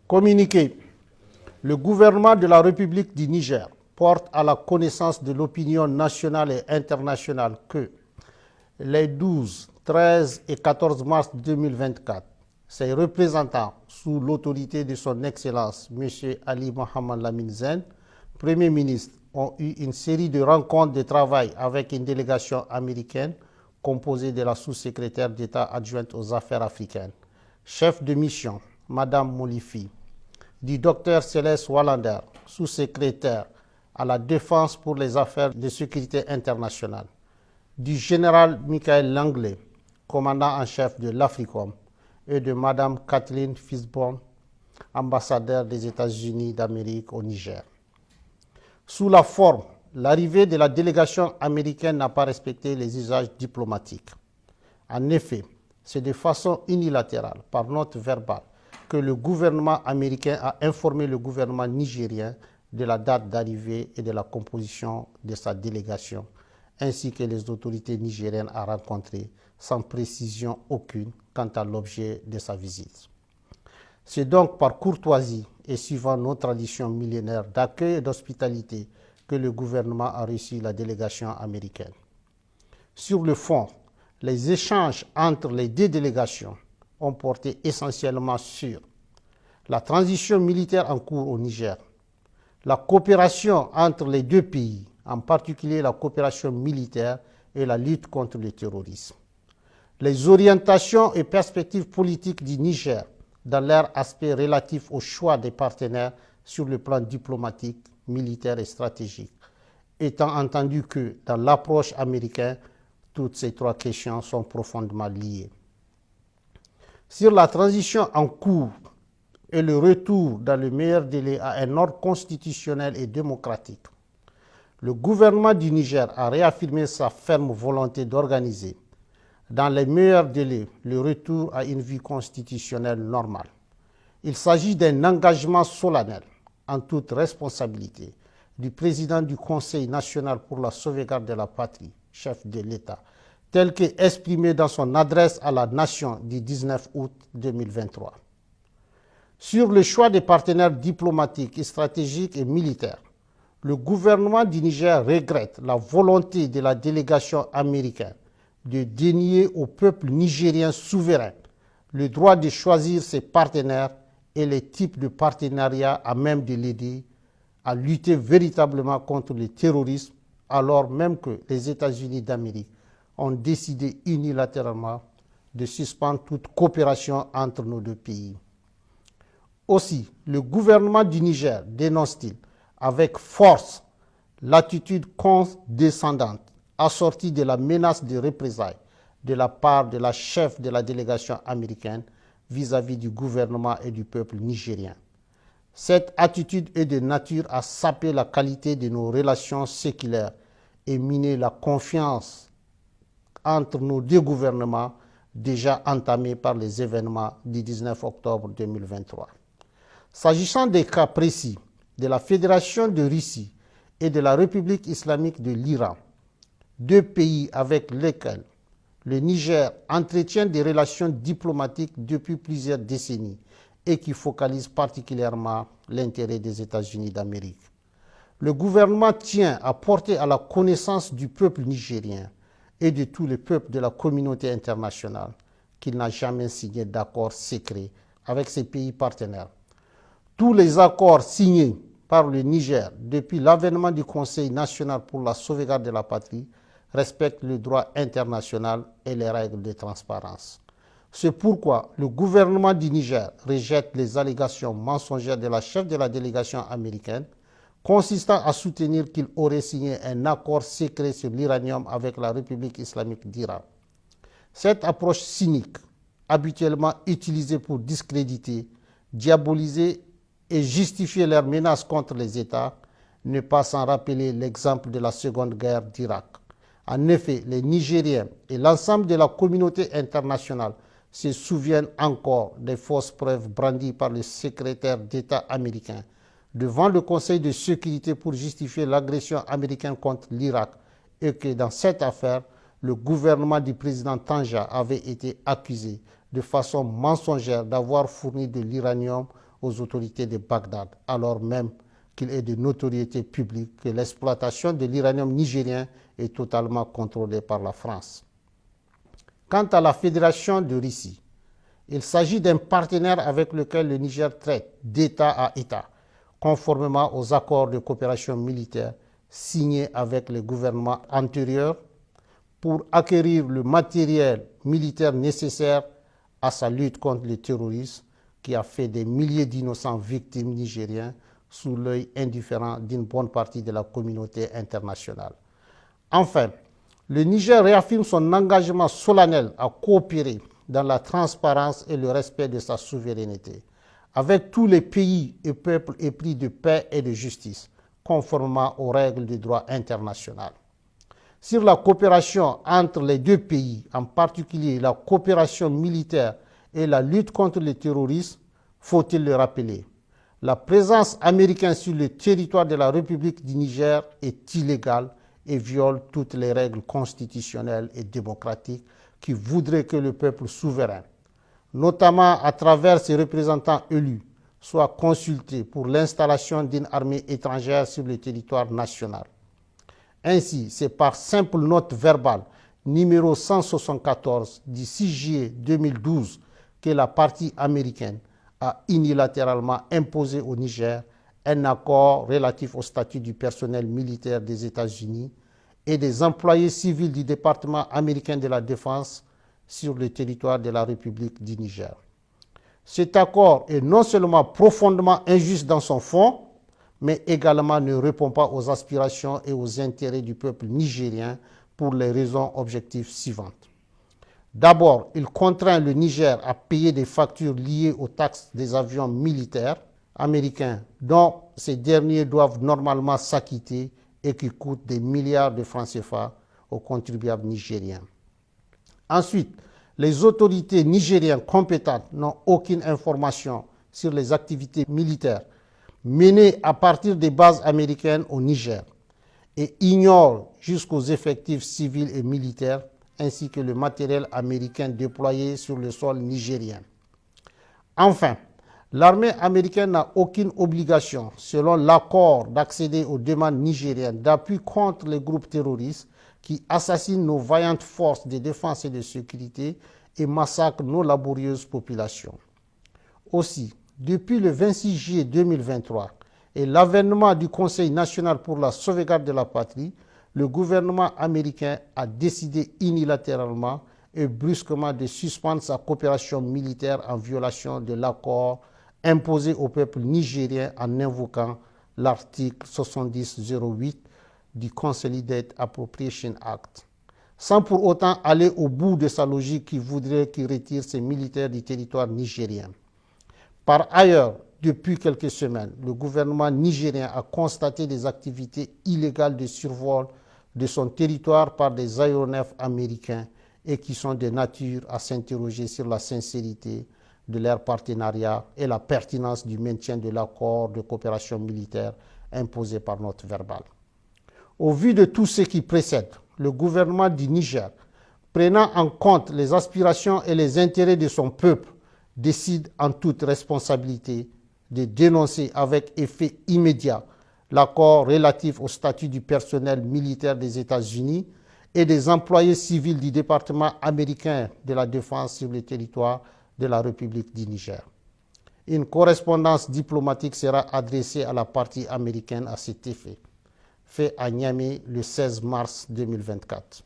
Communiqué. Le gouvernement de la République du Niger porte à la connaissance de l'opinion nationale et internationale que les 12, 13 et 14 mars 2024, ses représentants, sous l'autorité de son Excellence M. Ali Mohamed Lamine Zen, Premier ministre, ont eu une série de rencontres de travail avec une délégation américaine composée de la sous-secrétaire d'État adjointe aux affaires africaines, chef de mission, Mme Molifi, du Dr Céleste Wallander, sous-secrétaire à la Défense pour les affaires de sécurité internationale, du général Michael Langley, commandant en chef de l'Africom, et de Mme Kathleen Fisborn, ambassadeur des États-Unis d'Amérique au Niger. Sous la forme, l'arrivée de la délégation américaine n'a pas respecté les usages diplomatiques. En effet, c'est de façon unilatérale, par note verbale, que le gouvernement américain a informé le gouvernement nigérien de la date d'arrivée et de la composition de sa délégation, ainsi que les autorités nigériennes à rencontrer, sans précision aucune quant à l'objet de sa visite. C'est donc par courtoisie et suivant nos traditions millénaires d'accueil et d'hospitalité que le gouvernement a reçu la délégation américaine. Sur le fond, les échanges entre les deux délégations ont porté essentiellement sur la transition militaire en cours au Niger, la coopération entre les deux pays, en particulier la coopération militaire et la lutte contre le terrorisme, les orientations et perspectives politiques du Niger dans leur aspect relatif au choix des partenaires sur le plan diplomatique, militaire et stratégique, étant entendu que dans l'approche américaine, toutes ces trois questions sont profondément liées. Sur la transition en cours et le retour dans le meilleur délai à un ordre constitutionnel et démocratique, le gouvernement du Niger a réaffirmé sa ferme volonté d'organiser, dans les meilleurs délais, le retour à une vie constitutionnelle normale. Il s'agit d'un engagement solennel, en toute responsabilité, du président du Conseil national pour la sauvegarde de la patrie, chef de l'État, tel qu'exprimé dans son adresse à la nation du 19 août 2023. Sur le choix des partenaires diplomatiques, stratégiques et militaires, le gouvernement du Niger regrette la volonté de la délégation américaine de dénier au peuple nigérien souverain le droit de choisir ses partenaires et les types de partenariats à même de l'aider à lutter véritablement contre le terrorisme, alors même que les États-Unis d'Amérique ont décidé unilatéralement de suspendre toute coopération entre nos deux pays. Aussi, le gouvernement du Niger dénonce-t-il avec force l'attitude condescendante assortie de la menace de représailles de la part de la chef de la délégation américaine vis-à-vis du gouvernement et du peuple nigérien. Cette attitude est de nature à saper la qualité de nos relations séculaires et miner la confiance entre nos deux gouvernements déjà entamés par les événements du 19 octobre 2023. S'agissant des cas précis de la Fédération de Russie et de la République islamique de l'Iran, deux pays avec lesquels le Niger entretient des relations diplomatiques depuis plusieurs décennies et qui focalisent particulièrement l'intérêt des États-Unis d'Amérique. Le gouvernement tient à porter à la connaissance du peuple nigérien et de tous les peuples de la communauté internationale qu'il n'a jamais signé d'accord secret avec ses pays partenaires. Tous les accords signés par le Niger depuis l'avènement du Conseil national pour la sauvegarde de la patrie respectent le droit international et les règles de transparence. C'est pourquoi le gouvernement du Niger rejette les allégations mensongères de la chef de la délégation américaine consistant à soutenir qu'il aurait signé un accord secret sur l'uranium avec la République islamique d'Iran. Cette approche cynique, habituellement utilisée pour discréditer, diaboliser et justifier leurs menaces contre les États, ne pas sans rappeler l'exemple de la Seconde Guerre d'Irak. En effet, les Nigériens et l'ensemble de la communauté internationale se souviennent encore des fausses preuves brandies par le secrétaire d'État américain devant le Conseil de sécurité pour justifier l'agression américaine contre l'Irak et que dans cette affaire, le gouvernement du président Tanja avait été accusé de façon mensongère d'avoir fourni de l'uranium aux autorités de Bagdad, alors même qu'il est de notoriété publique que l'exploitation de l'uranium nigérien est totalement contrôlée par la France. Quant à la Fédération de Russie, il s'agit d'un partenaire avec lequel le Niger traite d'État à État, conformément aux accords de coopération militaire signés avec les gouvernements antérieurs pour acquérir le matériel militaire nécessaire à sa lutte contre le terrorisme qui a fait des milliers d'innocents victimes nigériens sous l'œil indifférent d'une bonne partie de la communauté internationale. Enfin, le Niger réaffirme son engagement solennel à coopérer dans la transparence et le respect de sa souveraineté avec tous les pays et peuples épris de paix et de justice, conformément aux règles du droit international. Sur la coopération entre les deux pays, en particulier la coopération militaire et la lutte contre le terrorisme, faut-il le rappeler, la présence américaine sur le territoire de la République du Niger est illégale et viole toutes les règles constitutionnelles et démocratiques qui voudraient que le peuple souverain, notamment à travers ses représentants élus, soit consulté pour l'installation d'une armée étrangère sur le territoire national. Ainsi, c'est par simple note verbale numéro 174 du 6 juillet 2012 que la partie américaine a unilatéralement imposé au Niger un accord relatif au statut du personnel militaire des États-Unis et des employés civils du département américain de la Défense sur le territoire de la République du Niger. Cet accord est non seulement profondément injuste dans son fond, mais également ne répond pas aux aspirations et aux intérêts du peuple nigérien pour les raisons objectives suivantes. D'abord, il contraint le Niger à payer des factures liées aux taxes des avions militaires américains dont ces derniers doivent normalement s'acquitter et qui coûtent des milliards de francs CFA aux contribuables nigériens. Ensuite, les autorités nigériennes compétentes n'ont aucune information sur les activités militaires menées à partir des bases américaines au Niger et ignorent jusqu'aux effectifs civils et militaires ainsi que le matériel américain déployé sur le sol nigérien. Enfin, l'armée américaine n'a aucune obligation, selon l'accord, d'accéder aux demandes nigériennes d'appui contre les groupes terroristes qui assassinent nos vaillantes forces de défense et de sécurité et massacrent nos laborieuses populations. Aussi, depuis le 26 juillet 2023 et l'avènement du Conseil national pour la sauvegarde de la patrie, le gouvernement américain a décidé unilatéralement et brusquement de suspendre sa coopération militaire en violation de l'accord imposé au peuple nigérien en invoquant l'article 7008 du Consolidated Appropriation Act, sans pour autant aller au bout de sa logique qui voudrait qu'il retire ses militaires du territoire nigérien. Par ailleurs, depuis quelques semaines, le gouvernement nigérien a constaté des activités illégales de survol de son territoire par des aéronefs américains et qui sont de nature à s'interroger sur la sincérité de leur partenariat et la pertinence du maintien de l'accord de coopération militaire imposé par note verbale. Au vu de tout ce qui précède, le gouvernement du Niger, prenant en compte les aspirations et les intérêts de son peuple, décide en toute responsabilité de dénoncer avec effet immédiat l'accord relatif au statut du personnel militaire des États-Unis et des employés civils du département américain de la Défense sur le territoire de la République du Niger. Une correspondance diplomatique sera adressée à la partie américaine à cet effet, fait à Niamey le 16 mars 2024.